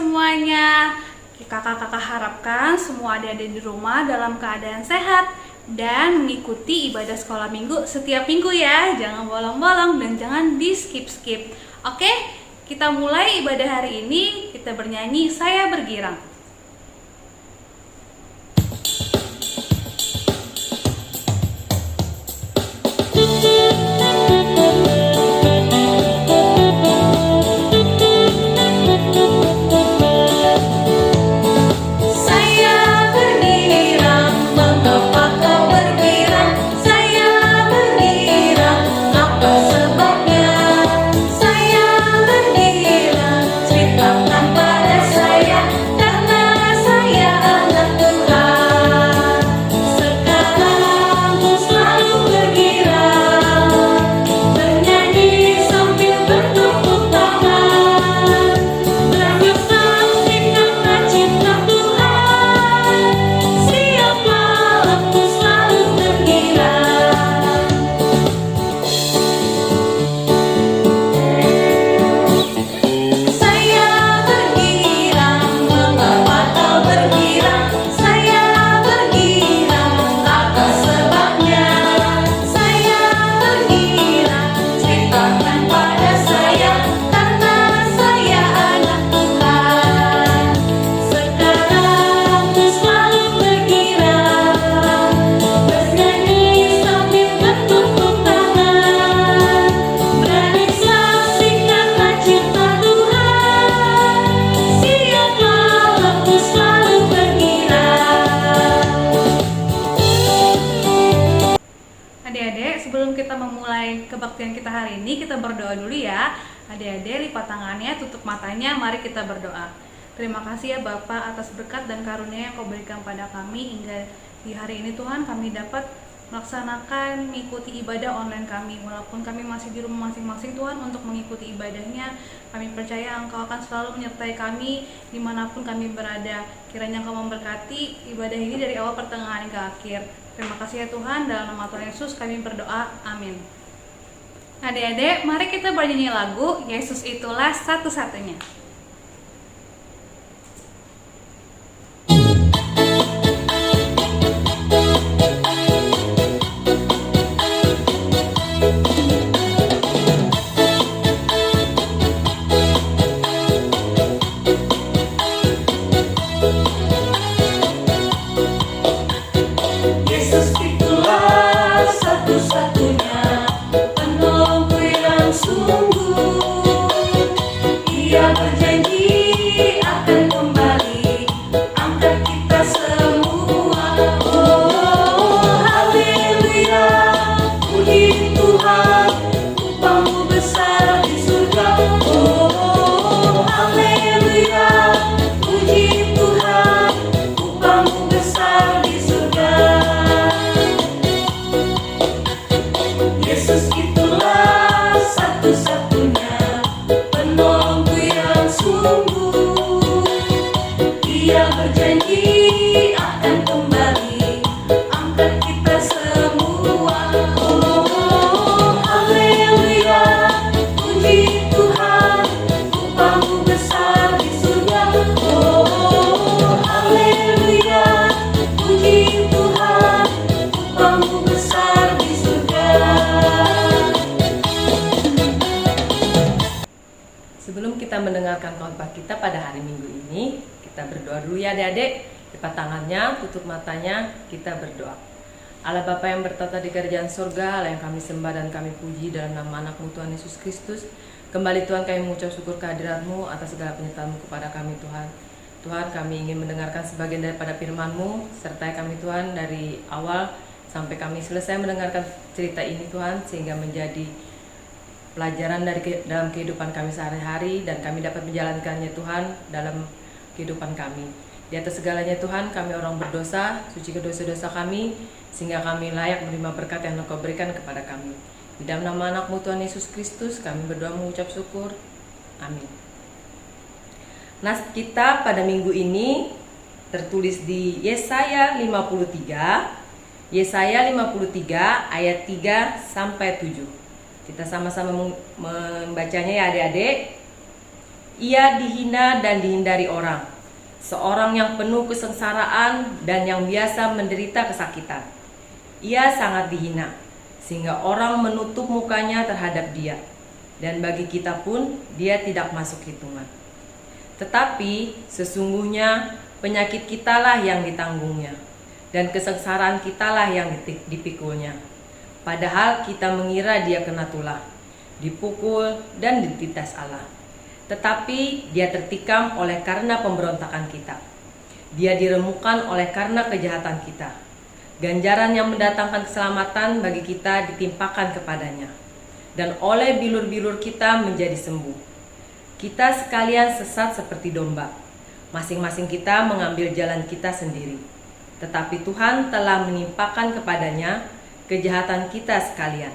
semuanya. Kakak-kakak harapkan semua adik-adik di rumah dalam keadaan sehat dan mengikuti ibadah sekolah minggu setiap minggu ya. Jangan bolong-bolong dan jangan di skip-skip. Oke, kita mulai ibadah hari ini. Kita bernyanyi Saya Bergirang. Adik-adik, sebelum kita memulai kebaktian kita hari ini, kita berdoa dulu ya. Adik-adik, lipat tangannya, tutup matanya, mari kita berdoa. Terima kasih ya Bapak atas berkat dan karunia yang Kau berikan pada kami hingga di hari ini Tuhan kami dapat melaksanakan mengikuti ibadah online kami. Walaupun kami masih di rumah masing-masing Tuhan untuk mengikuti ibadahnya, kami percaya Engkau akan selalu menyertai kami dimanapun kami berada. Kiranya Engkau memberkati ibadah ini dari awal pertengahan hingga akhir. Terima kasih ya Tuhan, dalam nama Tuhan Yesus kami berdoa, amin. Adik-adik, mari kita bernyanyi lagu Yesus Itulah Satu-Satunya. Sebelum kita mendengarkan khotbah kita pada hari Minggu ini, kita berdoa dulu ya adik-adik. Lipat tangannya, tutup matanya, kita berdoa. Allah Bapa yang bertata di kerajaan surga, Allah yang kami sembah dan kami puji dalam nama anak-Mu Tuhan Yesus Kristus. Kembali Tuhan kami mengucap syukur kehadirat-Mu atas segala penyertaan-Mu kepada kami Tuhan. Tuhan, kami ingin mendengarkan sebagian daripada firman-Mu, sertai kami Tuhan dari awal sampai kami selesai mendengarkan cerita ini Tuhan, sehingga menjadi pelajaran dalam kehidupan kami sehari-hari dan kami dapat menjalankannya Tuhan dalam kehidupan kami. Di atas segalanya Tuhan, kami orang berdosa, sucikan dosa-dosa kami sehingga kami layak menerima berkat yang Engkau berikan kepada kami. Di dalam nama anak-Mu Tuhan Yesus Kristus kami berdoa mengucap syukur. Amin. Nas kita pada minggu ini tertulis di Yesaya 53. Yesaya 53 ayat 3 sampai 7. Kita sama-sama membacanya ya adik-adik. Ia dihina dan dihindari orang, seorang yang penuh kesengsaraan dan yang biasa menderita kesakitan. Ia sangat dihina, sehingga orang menutup mukanya terhadap dia, dan bagi kita pun dia tidak masuk hitungan. Tetapi sesungguhnya penyakit kitalah yang ditanggungnya, dan kesengsaraan kitalah yang dipikulnya. Padahal kita mengira dia kena tulah, dipukul dan ditindas Allah. Tetapi dia tertikam oleh karena pemberontakan kita. Dia diremukkan oleh karena kejahatan kita. Ganjaran yang mendatangkan keselamatan bagi kita ditimpakan kepadanya. Dan oleh bilur-bilur kita menjadi sembuh. Kita sekalian sesat seperti domba. Masing-masing kita mengambil jalan kita sendiri. Tetapi Tuhan telah menimpakan kepadanya kejahatan kita sekalian.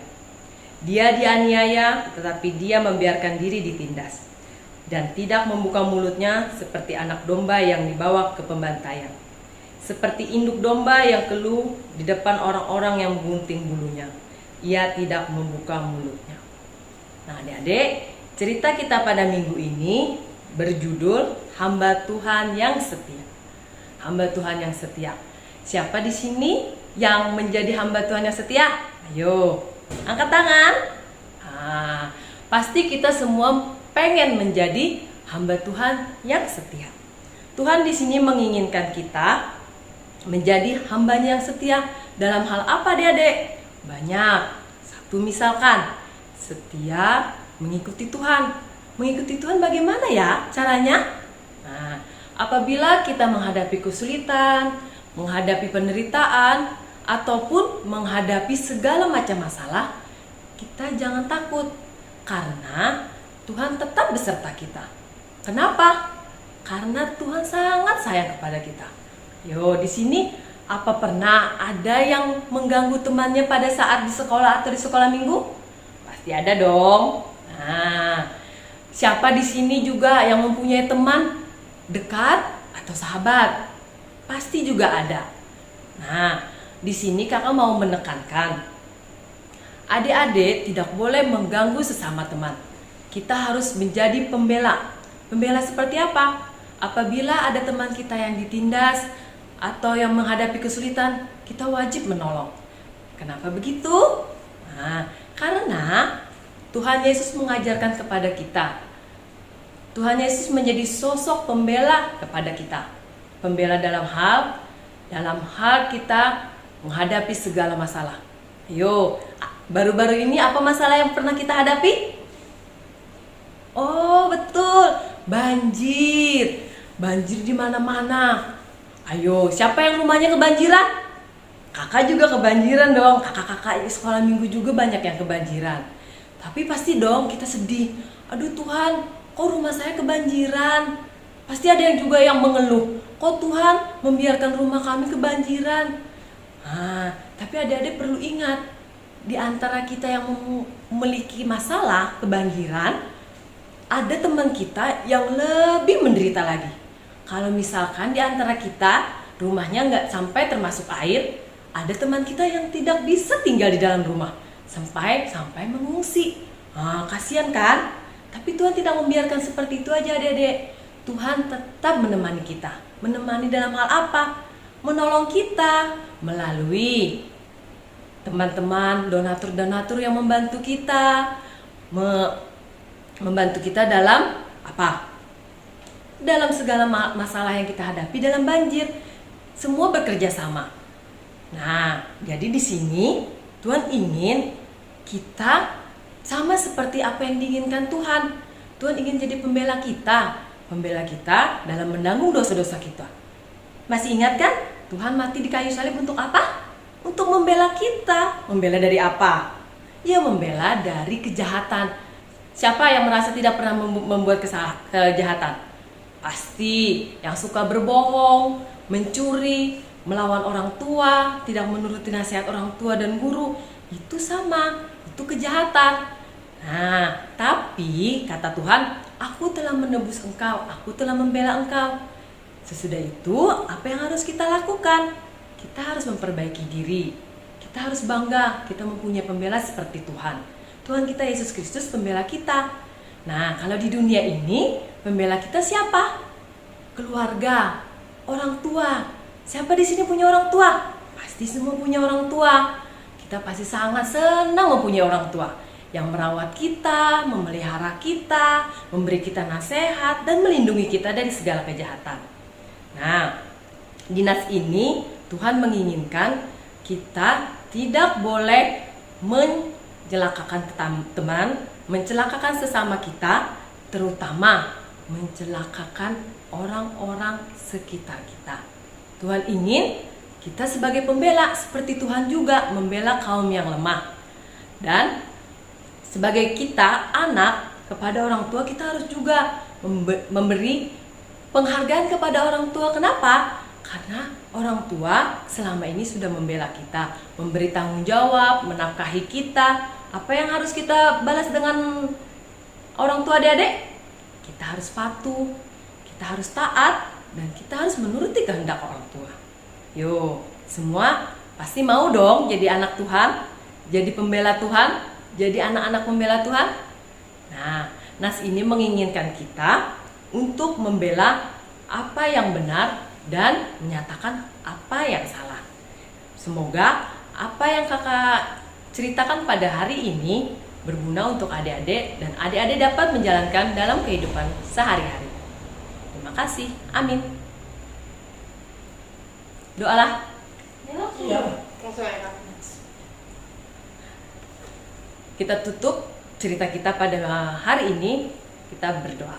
Dia dianiaya, tetapi dia membiarkan diri ditindas. Dan tidak membuka mulutnya seperti anak domba yang dibawa ke pembantaian. Seperti induk domba yang keluh di depan orang-orang yang menggunting bulunya. Ia tidak membuka mulutnya. Nah adik-adik, cerita kita pada minggu ini berjudul Hamba Tuhan yang Setia. Hamba Tuhan yang setia. Siapa di sini yang menjadi hamba Tuhan yang setia? Ayo, angkat tangan. Pasti kita semua pengen menjadi hamba Tuhan yang setia. Tuhan di sini menginginkan kita menjadi hambanya yang setia dalam hal apa, adik-adik? Banyak. Satu misalkan, setia mengikuti Tuhan. Mengikuti Tuhan bagaimana ya caranya? Nah, apabila kita menghadapi kesulitan, menghadapi penderitaan, ataupun menghadapi segala macam masalah, kita jangan takut karena Tuhan tetap beserta kita. Kenapa? Karena Tuhan sangat sayang kepada kita. Yo, di sini apa pernah ada yang mengganggu temannya pada saat di sekolah atau di sekolah minggu? Pasti ada dong. Nah, siapa di sini juga yang mempunyai teman dekat atau sahabat? Pasti juga ada. Nah, di sini kakak mau menekankan, adik-adik tidak boleh mengganggu sesama teman. Kita harus menjadi pembela. Pembela seperti apa? Apabila ada teman kita yang ditindas atau yang menghadapi kesulitan, kita wajib menolong. Kenapa begitu? Nah, karena Tuhan Yesus mengajarkan kepada kita. Tuhan Yesus menjadi sosok pembela kepada kita. Pembela dalam hal kita menghadapi segala masalah. Ayo, baru-baru ini apa masalah yang pernah kita hadapi? Oh, betul, banjir. Banjir di mana-mana. Ayo, siapa yang rumahnya kebanjiran? Kakak juga kebanjiran dong. Kakak-kakak di sekolah minggu juga banyak yang kebanjiran. Tapi pasti dong kita sedih. Aduh Tuhan, kok rumah saya kebanjiran? Pasti ada yang juga yang mengeluh. Kok Tuhan membiarkan rumah kami kebanjiran? Nah, tapi adik-adik perlu ingat, di antara kita yang memiliki masalah kebanjiran, ada teman kita yang lebih menderita lagi. Kalau misalkan di antara kita rumahnya nggak sampai termasuk air, ada teman kita yang tidak bisa tinggal di dalam rumah sampai mengungsi. Kasihan kan? Tapi Tuhan tidak membiarkan seperti itu aja, adik-adik. Tuhan tetap menemani kita. Menemani dalam hal apa? Menolong kita melalui teman-teman, donatur-donatur yang membantu kita, membantu kita dalam apa? Dalam segala masalah yang kita hadapi dalam banjir. Semua bekerja sama. Nah, jadi di sini Tuhan ingin kita sama seperti apa yang diinginkan Tuhan. Tuhan ingin jadi pembela kita dalam menanggung dosa-dosa kita. Masih ingat kan? Tuhan mati di kayu salib untuk apa? Untuk membela kita. Membela dari apa? Ya, membela dari kejahatan. Siapa yang merasa tidak pernah membuat kejahatan? Pasti yang suka berbohong, mencuri, melawan orang tua, tidak menuruti nasihat orang tua dan guru. Itu sama, itu kejahatan. Nah, tapi kata Tuhan, aku telah menebus engkau, aku telah membela engkau. Sesudah itu, apa yang harus kita lakukan? Kita harus memperbaiki diri. Kita harus bangga, kita mempunyai pembela seperti Tuhan. Tuhan kita Yesus Kristus pembela kita. Nah, kalau di dunia ini, Pembela kita siapa? Keluarga, orang tua. Siapa di sini punya orang tua? Pasti semua punya orang tua. Kita pasti sangat senang mempunyai orang tua yang merawat kita, memelihara kita, memberi kita nasihat, dan melindungi kita dari segala kejahatan. Nah, di nas ini Tuhan menginginkan kita tidak boleh mencelakakan teman, mencelakakan sesama kita, terutama mencelakakan orang-orang sekitar kita. Tuhan ingin kita sebagai pembela seperti Tuhan juga membela kaum yang lemah. Dan sebagai kita anak kepada orang tua, kita harus juga memberi penghargaan kepada orang tua. Kenapa? Karena orang tua selama ini sudah membela kita, memberi tanggung jawab, menafkahi kita. Apa yang harus kita balas dengan orang tua adik-adik? Kita harus patuh, kita harus taat, dan kita harus menuruti kehendak orang tua. Yo, semua pasti mau dong jadi anak Tuhan, jadi pembela Tuhan, jadi anak-anak pembela Tuhan. Nah, nas ini menginginkan kita untuk membela apa yang benar dan menyatakan apa yang salah. Semoga apa yang kakak ceritakan pada hari ini berguna untuk adik-adik dan adik-adik dapat menjalankan dalam kehidupan sehari-hari. Terima kasih. Amin. Doalah. Kita tutup cerita kita pada hari ini. Kita berdoa.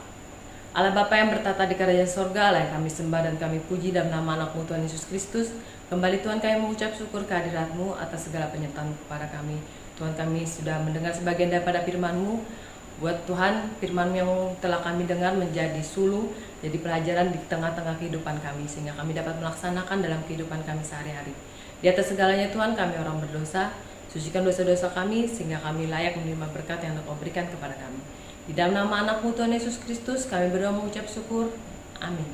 Allah Bapa yang bertata di kerajaan sorga, Allah yang kami sembah dan kami puji dalam nama anak-Mu Tuhan Yesus Kristus. Kembali Tuhan kami mengucap syukur kehadirat-Mu atas segala penyertaan kepada kami. Tuhan, kami sudah mendengar sebagian daripada firman-Mu. Buat Tuhan, firman yang telah kami dengar menjadi suluh, jadi pelajaran di tengah-tengah kehidupan kami, sehingga kami dapat melaksanakan dalam kehidupan kami sehari-hari. Di atas segalanya Tuhan, kami orang berdosa, sucikan dosa-dosa kami, sehingga kami layak menerima berkat yang Engkau berikan kepada kami. Di dalam nama anak-Mu Tuhan Yesus Kristus, kami berdoa mengucap syukur. Amin.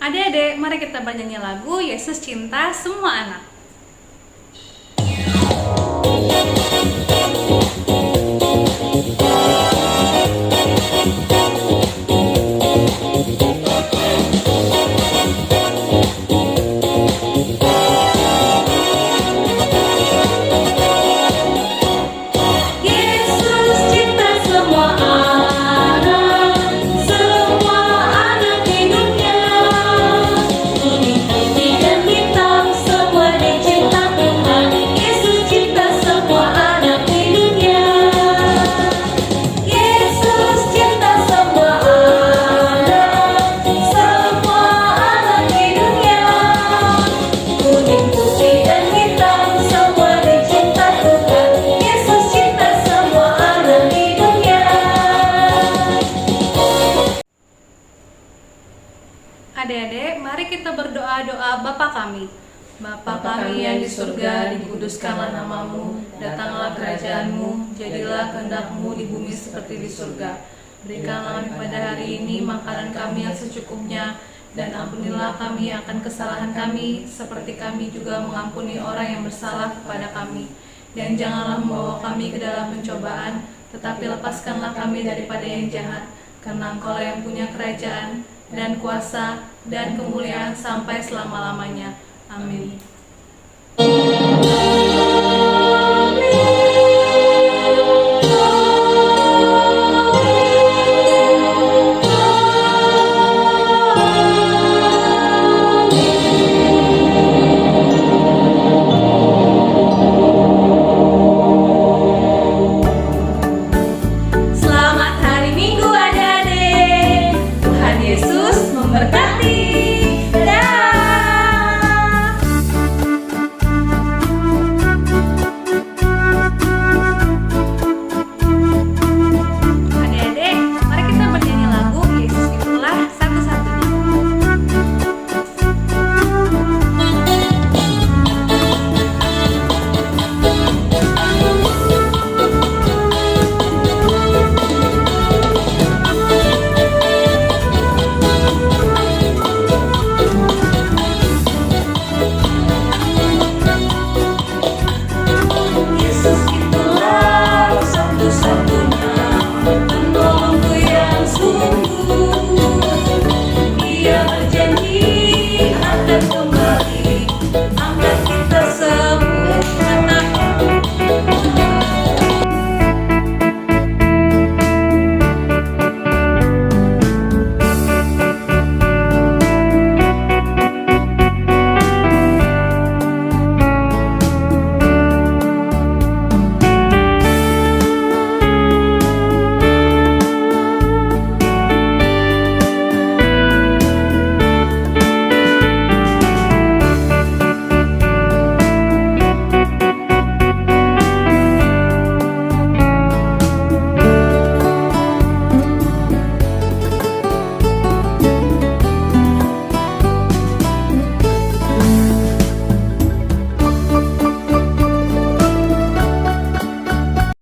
Adik-adik, mari kita bernyanyi lagu Yesus Cinta Semua Anak. Adik-adik, mari kita berdoa-doa Bapa kami. Bapa kami yang di surga, dikuduskanlah namamu, datanglah kerajaan-Mu, jadilah kehendak-Mu di bumi seperti di surga. Berikanlah kami pada hari ini makanan kami yang secukupnya, dan ampunilah kami akan kesalahan kami, seperti kami juga mengampuni orang yang bersalah kepada kami. Dan janganlah membawa kami ke dalam pencobaan, tetapi lepaskanlah kami daripada yang jahat, karena Engkau yang punya kerajaan, dan kuasa, dan kemuliaan sampai selama-lamanya. Amin.